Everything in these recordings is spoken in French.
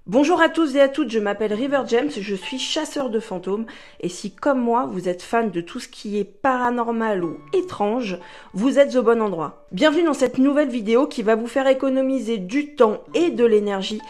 Bonjour à tous et à toutes, je m'appelle River James, je suis chasseur de fantômes et si comme moi vous êtes fan de tout ce qui est paranormal ou étrange, vous êtes au bon endroit. Bienvenue dans cette nouvelle vidéo qui va vous faire économiser du temps et de l'énergie.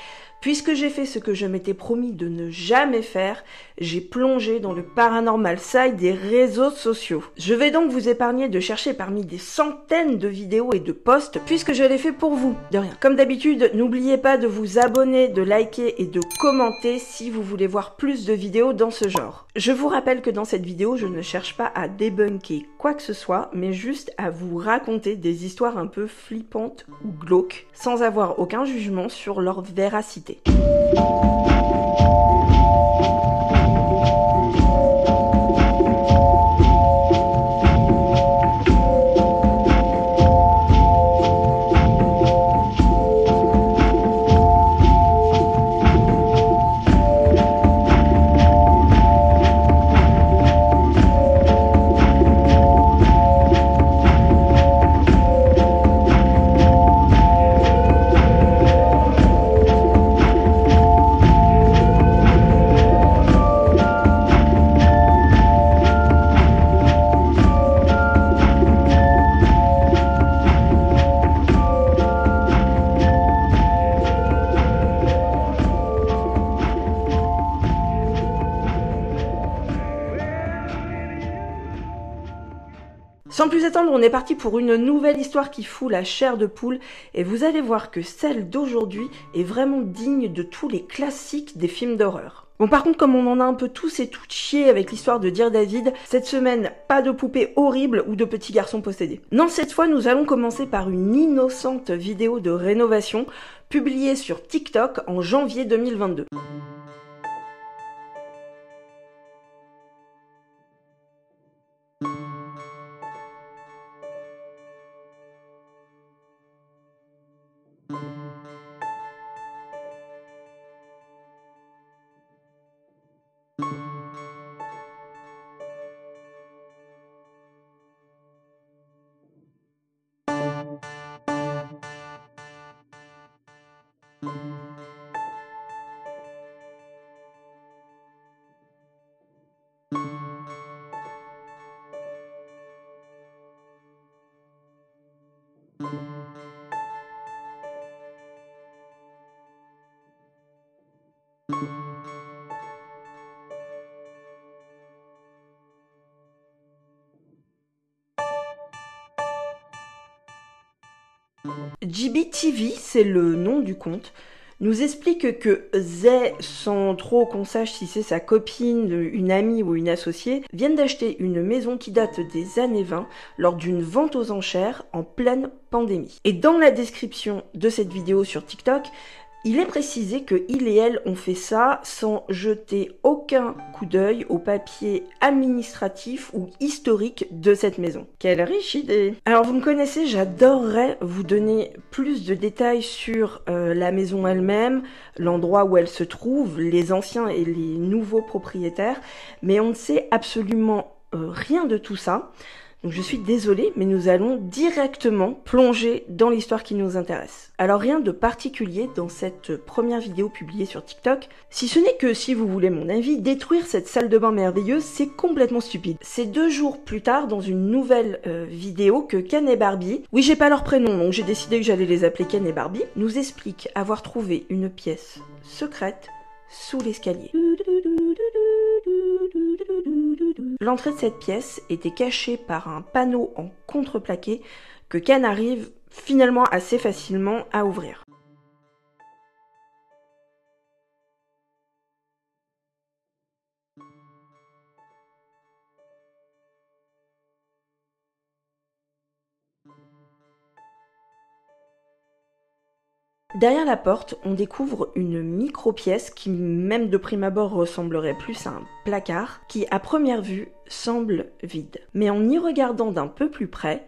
Puisque j'ai fait ce que je m'étais promis de ne jamais faire, j'ai plongé dans le paranormal side des réseaux sociaux. Je vais donc vous épargner de chercher parmi des centaines de vidéos et de posts, puisque je l'ai fait pour vous, de rien. Comme d'habitude, n'oubliez pas de vous abonner, de liker et de commenter si vous voulez voir plus de vidéos dans ce genre. Je vous rappelle que dans cette vidéo, je ne cherche pas à débunker quoi que ce soit, mais juste à vous raconter des histoires un peu flippantes ou glauques, sans avoir aucun jugement sur leur véracité. Sans plus attendre, on est parti pour une nouvelle histoire qui fout la chair de poule et vous allez voir que celle d'aujourd'hui est vraiment digne de tous les classiques des films d'horreur. Bon, par contre, comme on en a un peu tous et toutes chiés avec l'histoire de Dear David, cette semaine, pas de poupées horribles ou de petits garçons possédés. Non, cette fois, nous allons commencer par une innocente vidéo de rénovation publiée sur TikTok en janvier 2022. GBTV, c'est le nom du compte, nous explique que Zay, sans trop qu'on sache si c'est sa copine, une amie ou une associée, viennent d'acheter une maison qui date des années 20 lors d'une vente aux enchères en pleine pandémie. Et dans la description de cette vidéo sur TikTok, il est précisé que il et elle ont fait ça sans jeter aucun coup d'œil au papier administratif ou historique de cette maison. Quelle riche idée! Alors vous me connaissez, j'adorerais vous donner plus de détails sur la maison elle-même, l'endroit où elle se trouve, les anciens et les nouveaux propriétaires, mais on ne sait absolument rien de tout ça. Donc je suis désolée, mais nous allons directement plonger dans l'histoire qui nous intéresse. Alors rien de particulier dans cette première vidéo publiée sur TikTok, si ce n'est que, si vous voulez mon avis, détruire cette salle de bain merveilleuse, c'est complètement stupide. C'est 2 jours plus tard, dans une nouvelle vidéo, que Ken et Barbie, oui j'ai pas leur prénom, donc j'ai décidé que j'allais les appeler Ken et Barbie, nous expliquent avoir trouvé une pièce secrète sous l'escalier. L'entrée de cette pièce était cachée par un panneau en contreplaqué que Ken arrive finalement assez facilement à ouvrir. Derrière la porte, on découvre une micro-pièce qui, même de prime abord, ressemblerait plus à un placard, qui, à première vue, semble vide. Mais en y regardant d'un peu plus près,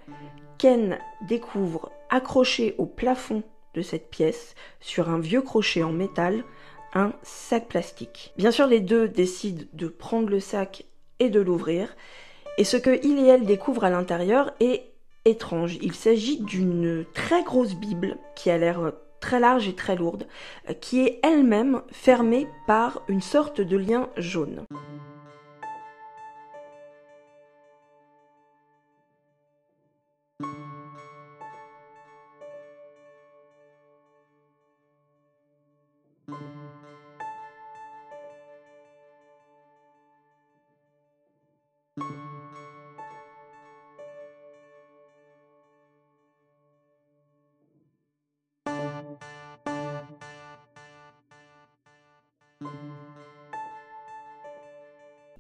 Ken découvre, accroché au plafond de cette pièce, sur un vieux crochet en métal, un sac plastique. Bien sûr, les deux décident de prendre le sac et de l'ouvrir, et ce que il et elle découvrent à l'intérieur est étrange. Il s'agit d'une très grosse Bible qui a l'air très large et très lourde, qui est elle-même fermée par une sorte de lien jaune.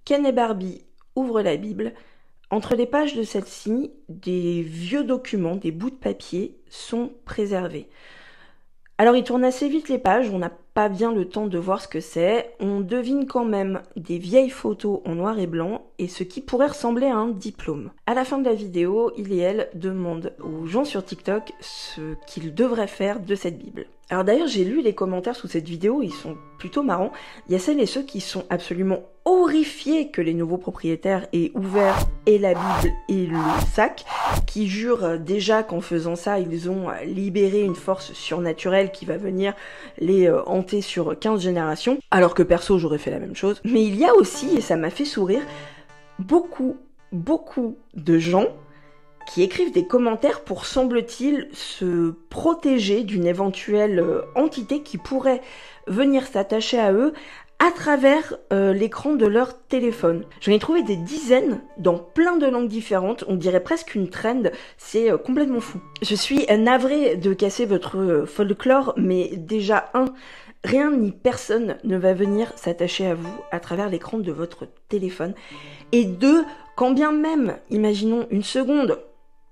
Ken et Barbie ouvrent la Bible. Entre les pages de celle-ci, des vieux documents, des bouts de papier sont préservés. Alors il tourne assez vite les pages, on n'a pas bien le temps de voir ce que c'est, on devine quand même des vieilles photos en noir et blanc et ce qui pourrait ressembler à un diplôme. À la fin de la vidéo, il et elle demandent aux gens sur TikTok ce qu'ils devraient faire de cette Bible. Alors d'ailleurs j'ai lu les commentaires sous cette vidéo, ils sont plutôt marrants. Il y a celles et ceux qui sont absolument horrifiés que les nouveaux propriétaires aient ouvert et la Bible et le sac, qui jurent déjà qu'en faisant ça, ils ont libéré une force surnaturelle qui va venir les hanter sur 15 générations, alors que perso, j'aurais fait la même chose. Mais il y a aussi, et ça m'a fait sourire, beaucoup de gens qui écrivent des commentaires pour, semble-t-il, se protéger d'une éventuelle entité qui pourrait venir s'attacher à eux à travers l'écran de leur téléphone. J'en ai trouvé des dizaines dans plein de langues différentes, on dirait presque une trend, c'est complètement fou. Je suis navrée de casser votre folklore, mais déjà rien ni personne ne va venir s'attacher à vous à travers l'écran de votre téléphone. Et deux, quand bien même, imaginons une seconde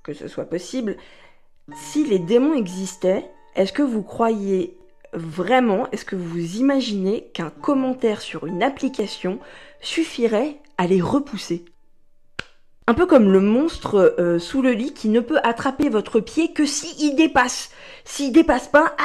que ce soit possible, si les démons existaient, est-ce que vous croyez vraiment, est-ce que vous imaginez qu'un commentaire sur une application suffirait à les repousser ? Un peu comme le monstre sous le lit qui ne peut attraper votre pied que s'il dépasse. S'il dépasse pas,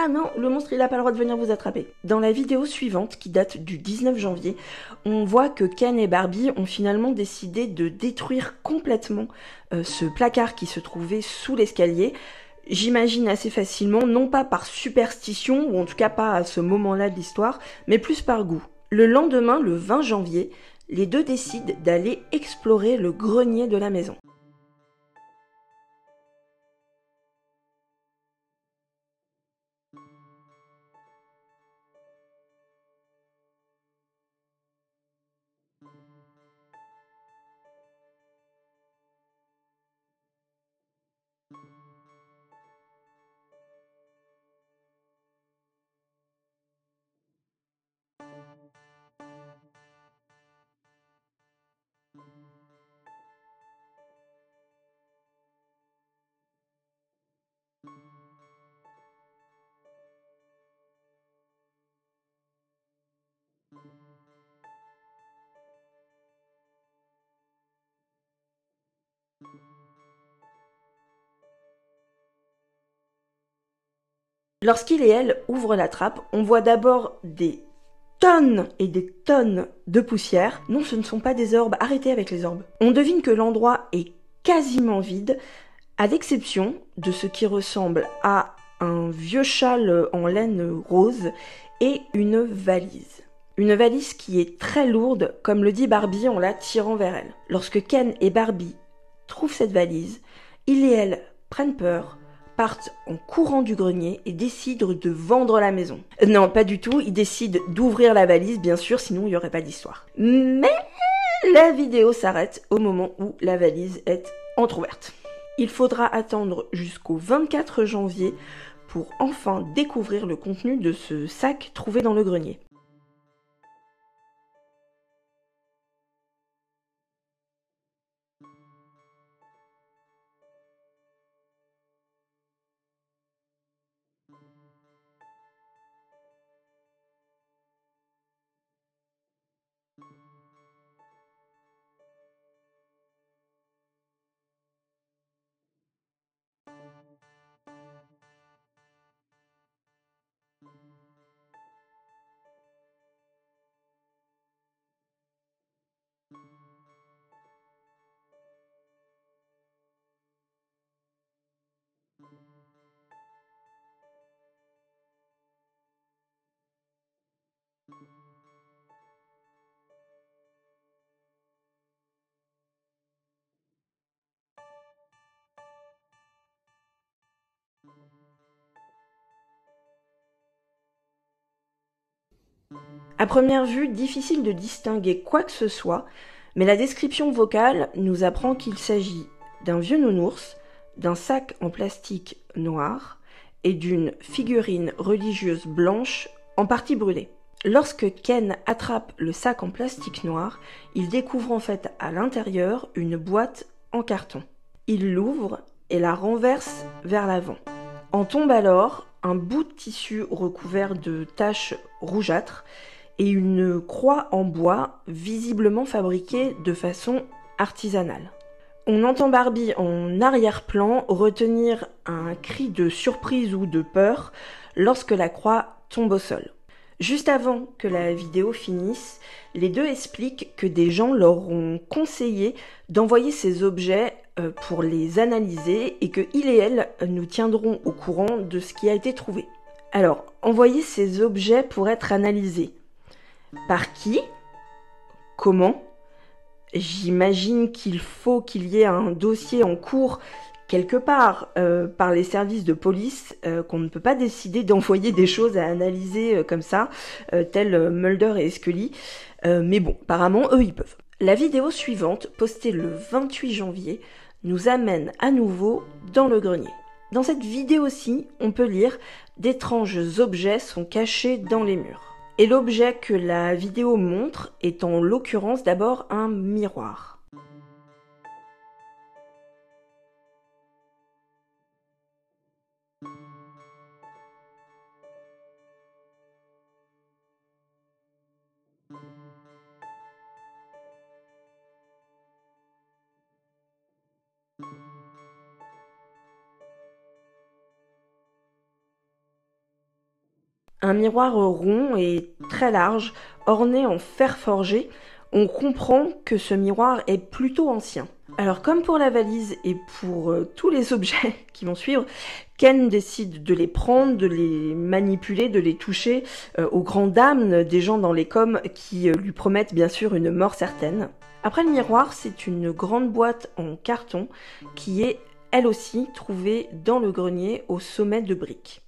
non, le monstre il a pas le droit de venir vous attraper. Dans la vidéo suivante, qui date du 19 janvier, on voit que Ken et Barbie ont finalement décidé de détruire complètement ce placard qui se trouvait sous l'escalier. J'imagine assez facilement, non pas par superstition, ou en tout cas pas à ce moment-là de l'histoire, mais plus par goût. Le lendemain, le 20 janvier, les deux décident d'aller explorer le grenier de la maison. Lorsqu'il et elle ouvrent la trappe, on voit d'abord des tonnes et des tonnes de poussière. Non, ce ne sont pas des orbes, arrêtez avec les orbes. On devine que l'endroit est quasiment vide, à l'exception de ce qui ressemble à un vieux châle en laine rose et une valise. Une valise qui est très lourde, comme le dit Barbie en la tirant vers elle. Lorsque Ken et Barbie trouvent cette valise, il et elle prennent peur, partent en courant du grenier et décident de vendre la maison. Non, pas du tout, ils décident d'ouvrir la valise, bien sûr, sinon il n'y aurait pas d'histoire. Mais la vidéo s'arrête au moment où la valise est entrouverte. Il faudra attendre jusqu'au 24 janvier pour enfin découvrir le contenu de ce sac trouvé dans le grenier. À première vue, difficile de distinguer quoi que ce soit, mais la description vocale nous apprend qu'il s'agit d'un vieux nounours, d'un sac en plastique noir et d'une figurine religieuse blanche en partie brûlée. Lorsque Ken attrape le sac en plastique noir, il découvre en fait à l'intérieur une boîte en carton. Il l'ouvre et la renverse vers l'avant. En tombe alors un bout de tissu recouvert de taches rougeâtres et une croix en bois visiblement fabriquée de façon artisanale. On entend Barbie en arrière-plan retenir un cri de surprise ou de peur lorsque la croix tombe au sol. Juste avant que la vidéo finisse, les deux expliquent que des gens leur ont conseillé d'envoyer ces objets pour les analyser et que il et elle nous tiendront au courant de ce qui a été trouvé. Alors, envoyer ces objets pour être analysés. Par qui? Comment? J'imagine qu'il faut qu'il y ait un dossier en cours quelque part par les services de police, qu'on ne peut pas décider d'envoyer des choses à analyser comme ça, tels Mulder et Scully. Mais bon, apparemment, eux, ils peuvent. La vidéo suivante, postée le 28 janvier, nous amène à nouveau dans le grenier. Dans cette vidéo-ci, on peut lire « D'étranges objets sont cachés dans les murs ». Et l'objet que la vidéo montre est en l'occurrence d'abord un miroir. Un miroir rond et très large, orné en fer forgé, on comprend que ce miroir est plutôt ancien. Alors comme pour la valise et pour tous les objets qui vont suivre, Ken décide de les prendre, de les manipuler, de les toucher aux grandes dames des gens dans les coms qui lui promettent bien sûr une mort certaine. Après le miroir, c'est une grande boîte en carton qui est elle aussi trouvée dans le grenier au sommet de briques.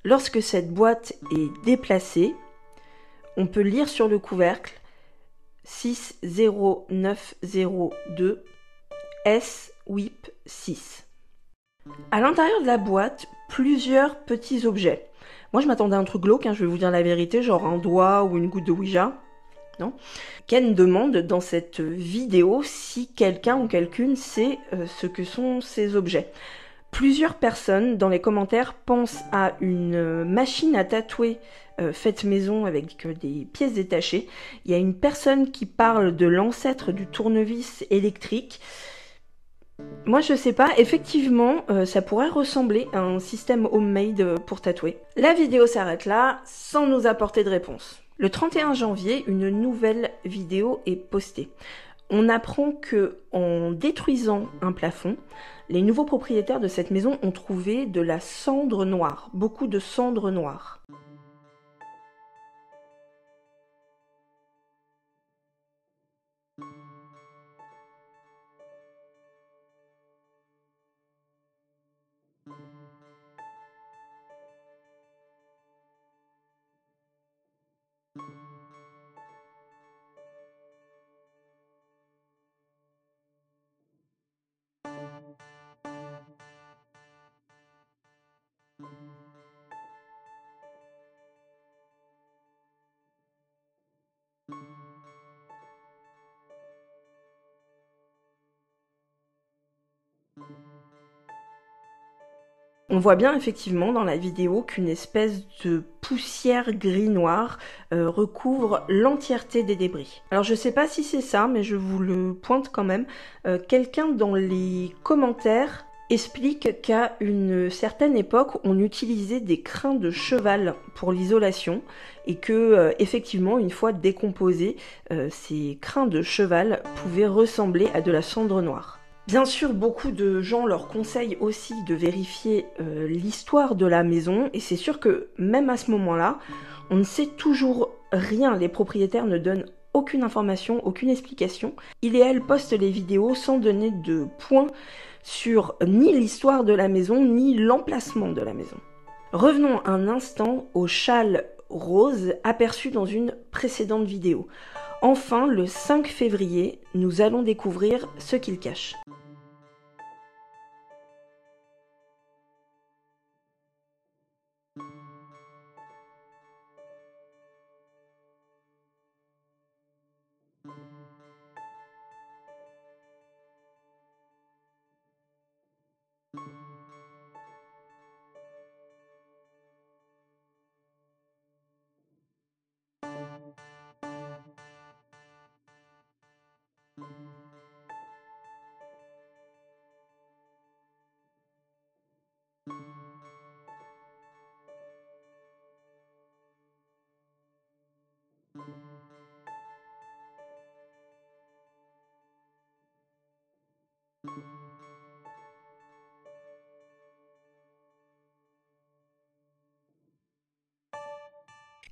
Lorsque cette boîte est déplacée, on peut lire sur le couvercle 60902 S WIP 6. À l'intérieur de la boîte, plusieurs petits objets. Moi je m'attendais à un truc glauque, je vais vous dire la vérité, genre un doigt ou une goutte de Ouija. Non. Ken demande dans cette vidéo si quelqu'un ou quelqu'une sait ce que sont ces objets. Plusieurs personnes dans les commentaires pensent à une machine à tatouer faite maison avec des pièces détachées. Il y a une personne qui parle de l'ancêtre du tournevis électrique. Moi je sais pas, effectivement ça pourrait ressembler à un système homemade pour tatouer. La vidéo s'arrête là sans nous apporter de réponse. Le 31 janvier, une nouvelle vidéo est postée. On apprend que, en détruisant un plafond, les nouveaux propriétaires de cette maison ont trouvé de la cendre noire, beaucoup de cendre noire. On voit bien effectivement dans la vidéo qu'une espèce de poussière gris-noir recouvre l'entièreté des débris. Alors je sais pas si c'est ça, mais je vous le pointe quand même. Quelqu'un dans les commentaires explique qu'à une certaine époque, on utilisait des crins de cheval pour l'isolation et que, effectivement, une fois décomposés, ces crins de cheval pouvaient ressembler à de la cendre noire. Bien sûr, beaucoup de gens leur conseillent aussi de vérifier l'histoire de la maison, et c'est sûr que même à ce moment-là, on ne sait toujours rien. Les propriétaires ne donnent aucune information, aucune explication. Il et elle postent les vidéos sans donner de points sur ni l'histoire de la maison, ni l'emplacement de la maison. Revenons un instant au châle rose aperçu dans une précédente vidéo. Enfin, le 5 février, nous allons découvrir ce qu'il cache.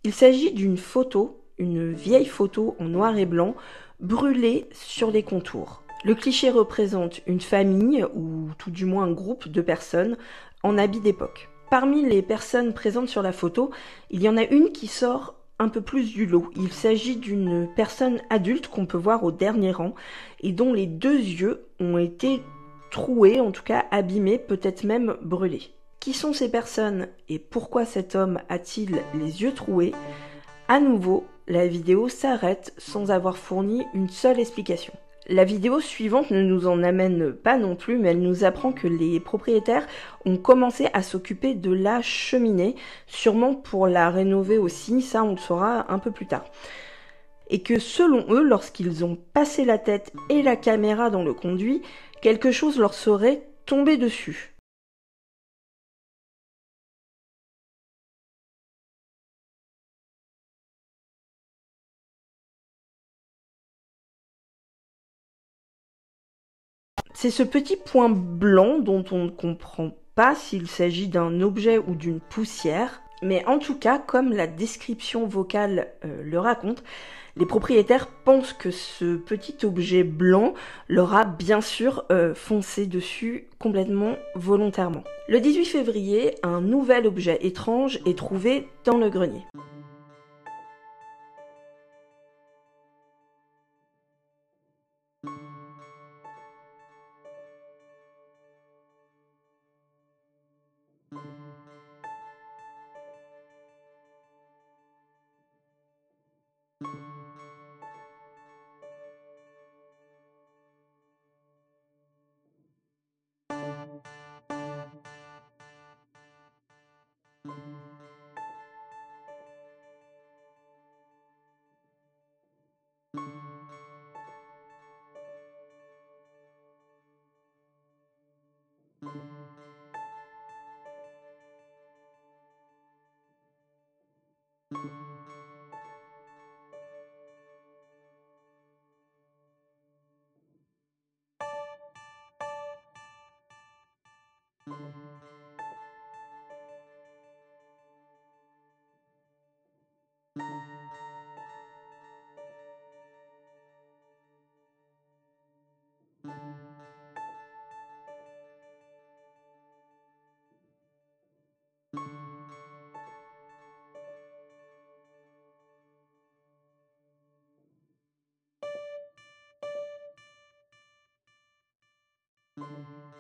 Il s'agit d'une photo, une vieille photo en noir et blanc, brûlée sur les contours. Le cliché représente une famille, ou tout du moins un groupe de personnes, en habit d'époque. Parmi les personnes présentes sur la photo, il y en a une qui sort un peu plus du lot. Il s'agit d'une personne adulte qu'on peut voir au dernier rang, et dont les deux yeux ont été troués, en tout cas abîmés, peut-être même brûlés. Qui sont ces personnes et pourquoi cet homme a-t-il les yeux troués? À nouveau, la vidéo s'arrête sans avoir fourni une seule explication. La vidéo suivante ne nous en amène pas non plus, mais elle nous apprend que les propriétaires ont commencé à s'occuper de la cheminée, sûrement pour la rénover aussi, ça on le saura un peu plus tard. Et que selon eux, lorsqu'ils ont passé la tête et la caméra dans le conduit, quelque chose leur serait tombé dessus. C'est ce petit point blanc dont on ne comprend pas s'il s'agit d'un objet ou d'une poussière, mais en tout cas, comme la description vocale le raconte, les propriétaires pensent que ce petit objet blanc leur a bien sûr foncé dessus complètement volontairement. Le 18 février, un nouvel objet étrange est trouvé dans le grenier.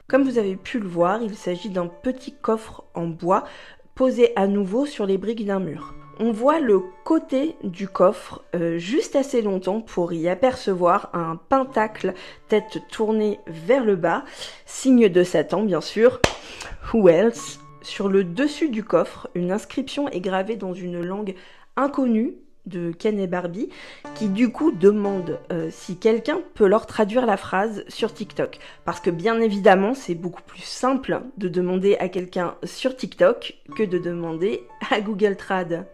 Comme vous avez pu le voir, il s'agit d'un petit coffre en bois posé à nouveau sur les briques d'un mur. On voit le côté du coffre juste assez longtemps pour y apercevoir un pentacle, tête tournée vers le bas, signe de Satan bien sûr, who else. Sur le dessus du coffre, une inscription est gravée dans une langue inconnue de Ken et Barbie, qui du coup demande si quelqu'un peut leur traduire la phrase sur TikTok. Parce que bien évidemment, c'est beaucoup plus simple de demander à quelqu'un sur TikTok que de demander à Google Trad.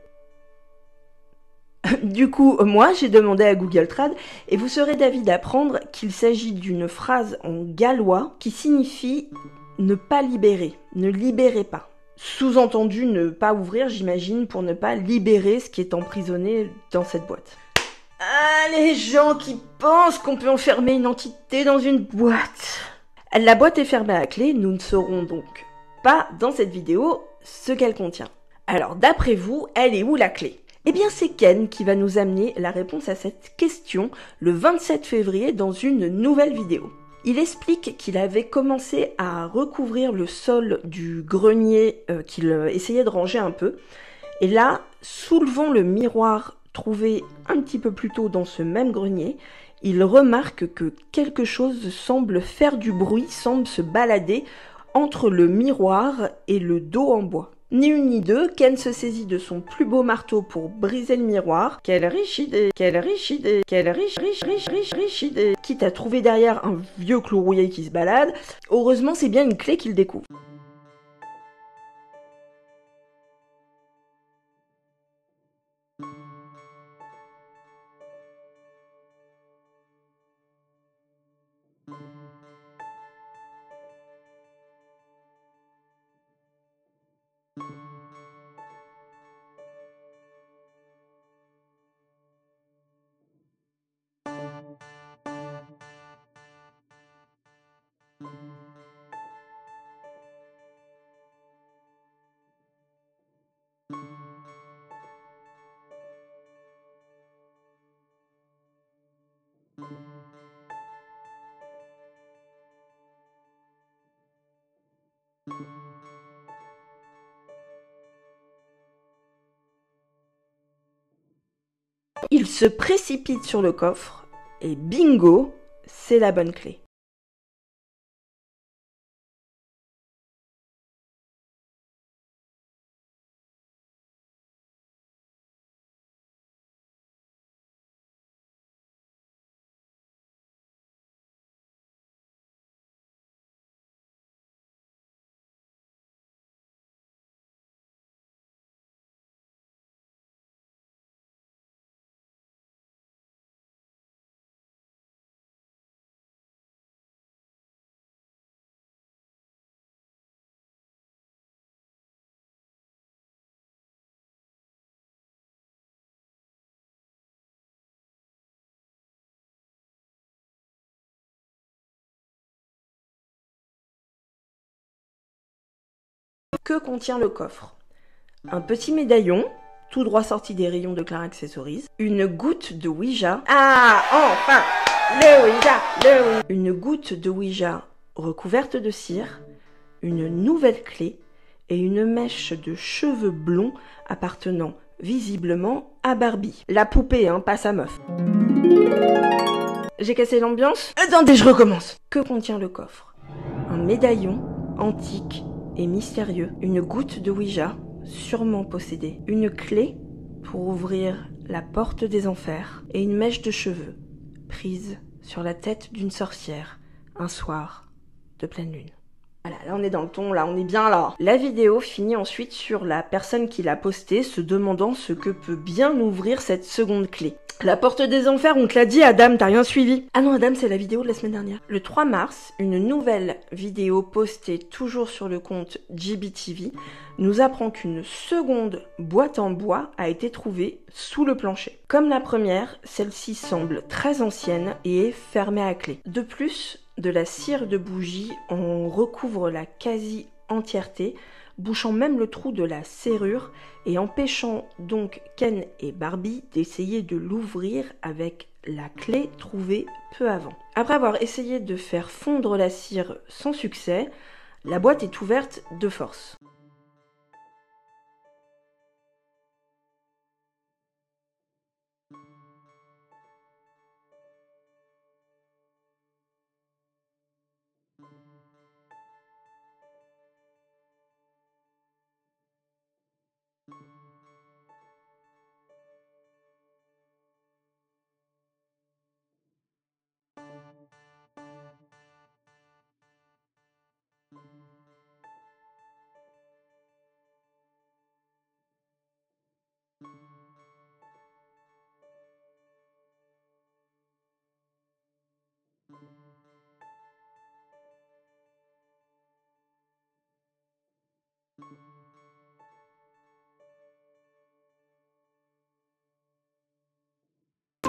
Du coup, moi, j'ai demandé à Google Trad, et vous serez d'avis d'apprendre qu'il s'agit d'une phrase en gallois qui signifie « ne pas libérer »,« ne libérez pas ». Sous-entendu, ne pas ouvrir, j'imagine, pour ne pas libérer ce qui est emprisonné dans cette boîte. Ah, les gens qui pensent qu'on peut enfermer une entité dans une boîte. La boîte est fermée à clé, nous ne saurons donc pas dans cette vidéo ce qu'elle contient. Alors, d'après vous, elle est où la clé ? Eh bien, c'est Ken qui va nous amener la réponse à cette question le 27 février dans une nouvelle vidéo. Il explique qu'il avait commencé à recouvrir le sol du grenier qu'il essayait de ranger un peu. Et là, soulevant le miroir trouvé un petit peu plus tôt dans ce même grenier, il remarque que quelque chose semble faire du bruit, semble se balader entre le miroir et le dos en bois. Ni une ni deux, Ken se saisit de son plus beau marteau pour briser le miroir. Quelle riche idée, quelle riche idée, quelle riche idée. Quitte à trouver derrière un vieux clou rouillé qui se balade, heureusement c'est bien une clé qu'il découvre. Il se précipite sur le coffre et bingo, c'est la bonne clé. Que contient le coffre ? Un petit médaillon, tout droit sorti des rayons de Claire Accessories, une goutte de Ouija. Ah, enfin, le Ouija. Une goutte de Ouija recouverte de cire, une nouvelle clé et une mèche de cheveux blonds appartenant visiblement à Barbie. La poupée, hein, pas sa meuf. J'ai cassé l'ambiance ? Attendez, je recommence. Que contient le coffre ? Un médaillon antique et mystérieux, une goutte de Ouija, sûrement possédée, une clé pour ouvrir la porte des enfers et une mèche de cheveux prise sur la tête d'une sorcière un soir de pleine lune. Voilà, là on est dans le ton, là on est bien là. La vidéo finit ensuite sur la personne qui l'a postée se demandant ce que peut bien ouvrir cette seconde clé. La porte des enfers, on te l'a dit, Adam, t'as rien suivi. Ah non, Adam, c'est la vidéo de la semaine dernière. Le 3 mars, une nouvelle vidéo postée toujours sur le compte GBTV nous apprend qu'une seconde boîte en bois a été trouvée sous le plancher. Comme la première, celle-ci semble très ancienne et est fermée à clé. De plus, de la cire de bougie en recouvre la quasi-entièreté, bouchant même le trou de la serrure et empêchant donc Ken et Barbie d'essayer de l'ouvrir avec la clé trouvée peu avant. Après avoir essayé de faire fondre la cire sans succès, la boîte est ouverte de force.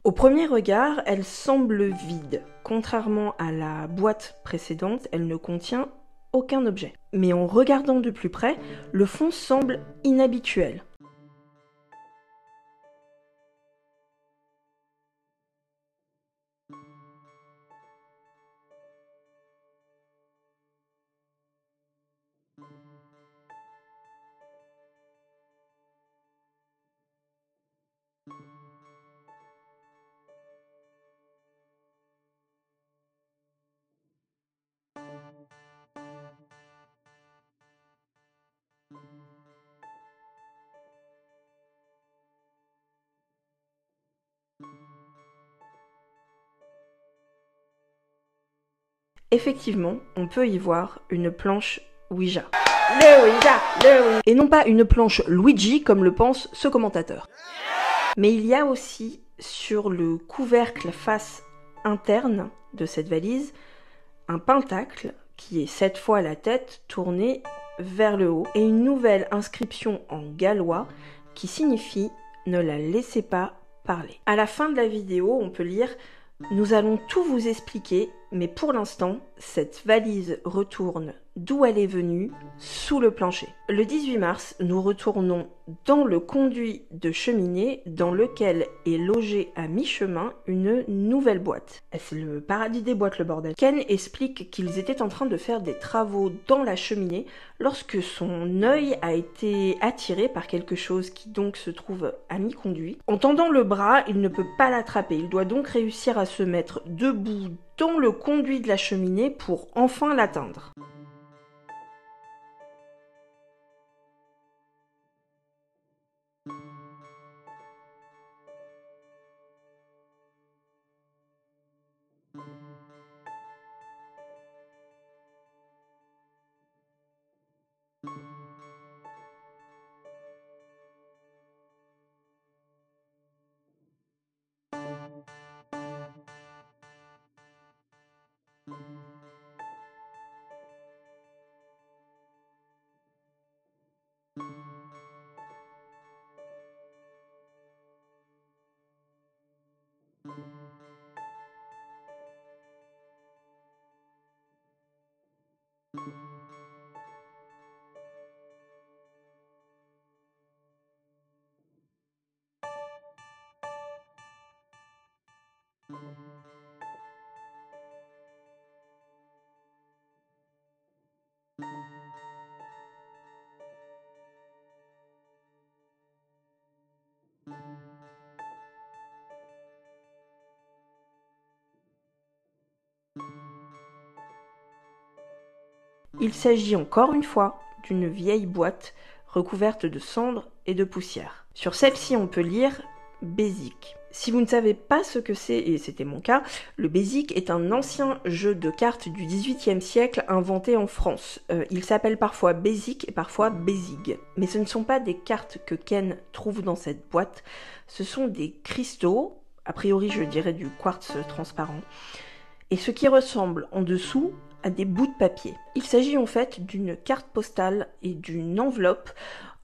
Au premier regard, elle semble vide. Contrairement à la boîte précédente, elle ne contient aucun objet. Mais en regardant de plus près, le fond semble inhabituel. Effectivement, on peut y voir une planche Ouija. Le Ouija, le Ouija. Et non pas une planche Luigi comme le pense ce commentateur. Mais il y a aussi sur le couvercle face interne de cette valise un pentacle qui est cette fois la tête tournée vers le haut et une nouvelle inscription en gallois qui signifie « Ne la laissez pas parler ». À la fin de la vidéo, on peut lire « Nous allons tout vous expliquer, mais pour l'instant, cette valise retourne d'où elle est venue, sous le plancher ». Le 18 mars, nous retournons dans le conduit de cheminée dans lequel est logée à mi-chemin une nouvelle boîte. C'est le paradis des boîtes, le bordel. Ken explique qu'ils étaient en train de faire des travaux dans la cheminée lorsque son œil a été attiré par quelque chose qui donc se trouve à mi-conduit. En tendant le bras, il ne peut pas l'attraper. Il doit donc réussir à se mettre debout dans le conduit de la cheminée pour enfin l'atteindre. Il s'agit encore une fois d'une vieille boîte recouverte de cendres et de poussière. Sur celle-ci, on peut lire « Bézique ». Si vous ne savez pas ce que c'est, et c'était mon cas, le Bézique est un ancien jeu de cartes du XVIIIe siècle inventé en France. Il s'appelle parfois Bézique et parfois Bézig. Mais ce ne sont pas des cartes que Ken trouve dans cette boîte, ce sont des cristaux, a priori je dirais du quartz transparent, et ce qui ressemble en dessous à des bouts de papier. Il s'agit en fait d'une carte postale et d'une enveloppe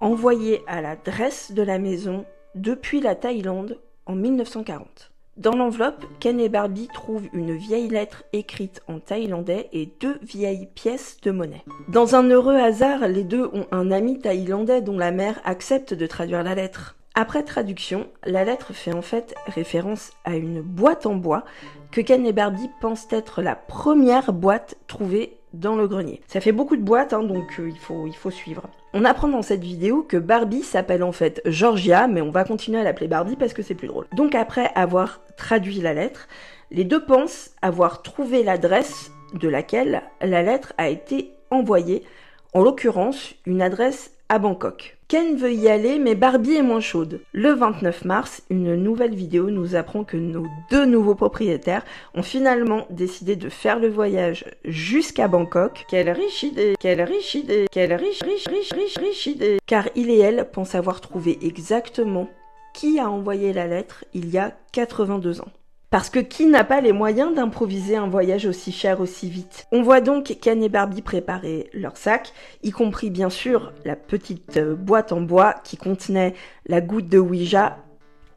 envoyée à l'adresse de la maison depuis la Thaïlande en 1940. Dans l'enveloppe, Ken et Barbie trouvent une vieille lettre écrite en thaïlandais et 2 vieilles pièces de monnaie. Dans un heureux hasard, les deux ont un ami thaïlandais dont la mère accepte de traduire la lettre. Après traduction, la lettre fait en fait référence à une boîte en bois que Ken et Barbie pensent être la première boîte trouvée dans le grenier. Ça fait beaucoup de boîtes, donc il faut suivre. On apprend dans cette vidéo que Barbie s'appelle en fait Georgia, mais on va continuer à l'appeler Barbie parce que c'est plus drôle. Donc après avoir traduit la lettre, les deux pensent avoir trouvé l'adresse de laquelle la lettre a été envoyée, en l'occurrence une adresse à Bangkok. Ken veut y aller, mais Barbie est moins chaude. Le 29 mars, une nouvelle vidéo nous apprend que nos deux nouveaux propriétaires ont finalement décidé de faire le voyage jusqu'à Bangkok. Quelle riche idée, quelle riche idée, quelle riche idée. Car il et elle pensent avoir trouvé exactement qui a envoyé la lettre il y a 82 ans. Parce que qui n'a pas les moyens d'improviser un voyage aussi cher aussi vite? On voit donc Ken et Barbie préparer leur sac, y compris bien sûr la petite boîte en bois qui contenait la goutte de Ouija,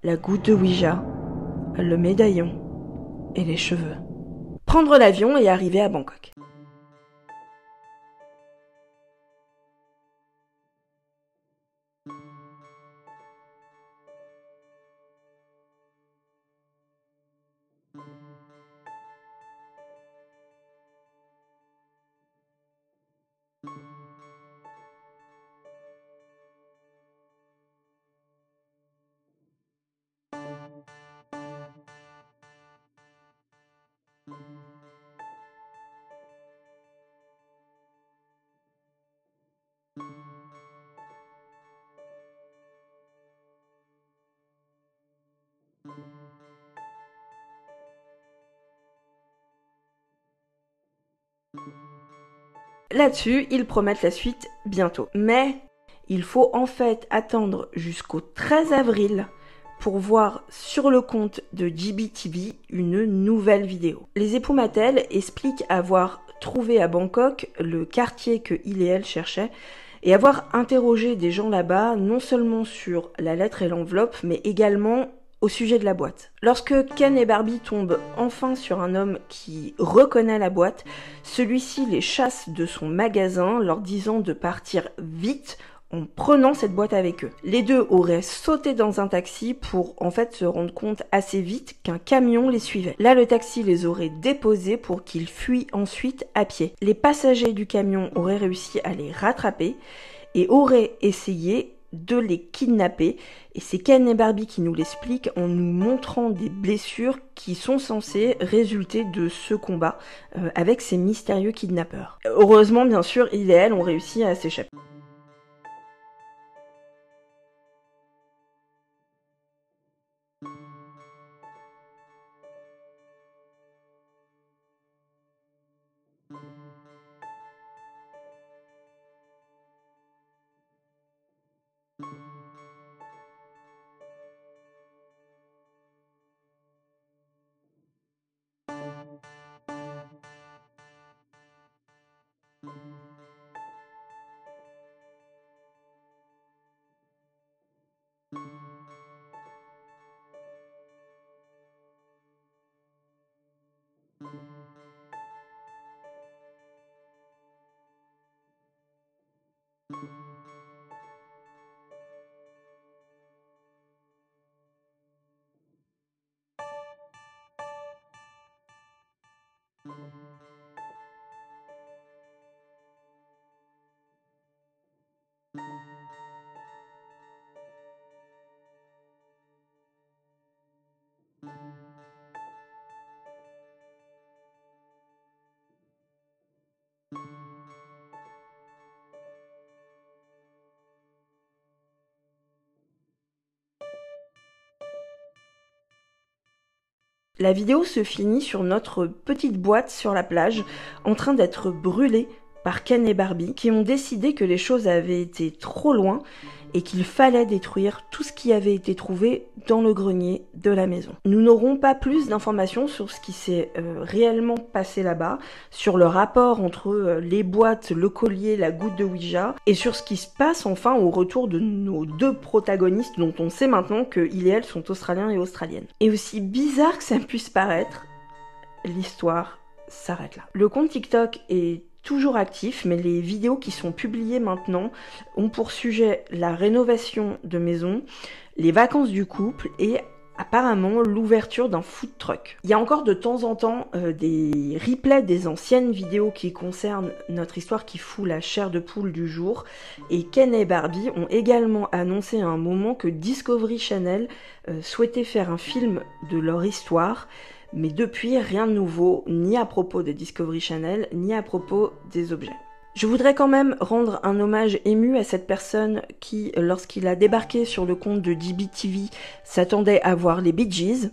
le médaillon et les cheveux. Prendre l'avion et arriver à Bangkok. Là-dessus, ils promettent la suite bientôt. Mais il faut en fait attendre jusqu'au 13 avril pour voir sur le compte de JBTV une nouvelle vidéo. Les époux Mattel expliquent avoir trouvé à Bangkok le quartier que il et elle cherchaient et avoir interrogé des gens là-bas non seulement sur la lettre et l'enveloppe, mais également au sujet de la boîte. Lorsque Ken et Barbie tombent enfin sur un homme qui reconnaît la boîte, celui-ci les chasse de son magasin, leur disant de partir vite en prenant cette boîte avec eux. Les deux auraient sauté dans un taxi pour en fait se rendre compte assez vite qu'un camion les suivait. Là, le taxi les aurait déposés pour qu'ils fuient ensuite à pied. Les passagers du camion auraient réussi à les rattraper et auraient essayé de les kidnapper, et c'est Ken et Barbie qui nous l'expliquent en nous montrant des blessures qui sont censées résulter de ce combat avec ces mystérieux kidnappeurs. Heureusement, bien sûr, il et elle ont réussi à s'échapper. La vidéo se finit sur notre petite boîte sur la plage, en train d'être brûlée par Ken et Barbie, qui ont décidé que les choses avaient été trop loin et qu'il fallait détruire tout ce qui avait été trouvé dans le grenier de la maison. Nous n'aurons pas plus d'informations sur ce qui s'est réellement passé là-bas, sur le rapport entre les boîtes, le collier, la goutte de Ouija, et sur ce qui se passe enfin au retour de nos deux protagonistes dont on sait maintenant qu'ils et elles sont australiens et australiennes. Et aussi bizarre que ça puisse paraître, l'histoire s'arrête là. Le compte TikTok est toujours actif, mais les vidéos qui sont publiées maintenant ont pour sujet la rénovation de maison, les vacances du couple et apparemment l'ouverture d'un food truck. Il y a encore de temps en temps des replays des anciennes vidéos qui concernent notre histoire qui fout la chair de poule du jour, et Ken et Barbie ont également annoncé à un moment que Discovery Channel souhaitait faire un film de leur histoire. Mais depuis, rien de nouveau, ni à propos de Discovery Channel, ni à propos des objets. Je voudrais quand même rendre un hommage ému à cette personne qui, lorsqu'il a débarqué sur le compte de DBTV, s'attendait à voir les Bee Gees.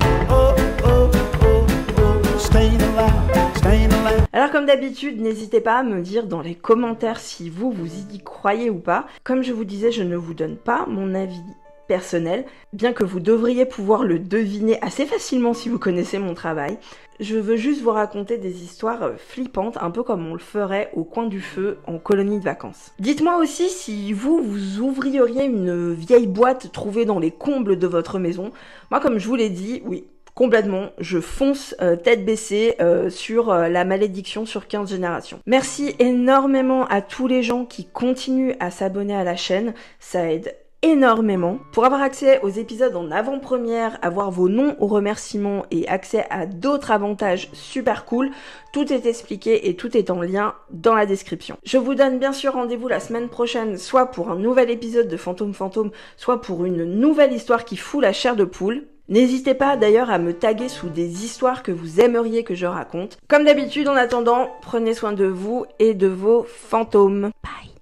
Alors comme d'habitude, n'hésitez pas à me dire dans les commentaires si vous y croyez ou pas. Comme je vous disais, je ne vous donne pas mon avis personnel, bien que vous devriez pouvoir le deviner assez facilement si vous connaissez mon travail. Je veux juste vous raconter des histoires flippantes, un peu comme on le ferait au coin du feu en colonie de vacances. Dites-moi aussi si vous ouvririez une vieille boîte trouvée dans les combles de votre maison. Moi, comme je vous l'ai dit, oui, complètement, je fonce tête baissée sur la malédiction sur 15 générations. Merci énormément à tous les gens qui continuent à s'abonner à la chaîne, ça aide énormément. Pour avoir accès aux épisodes en avant-première, avoir vos noms aux remerciements et accès à d'autres avantages super cool, tout est expliqué et tout est en lien dans la description. Je vous donne bien sûr rendez-vous la semaine prochaine, soit pour un nouvel épisode de Fantôme Fantôme, soit pour une nouvelle histoire qui fout la chair de poule. N'hésitez pas d'ailleurs à me taguer sous des histoires que vous aimeriez que je raconte. Comme d'habitude, en attendant, prenez soin de vous et de vos fantômes. Bye.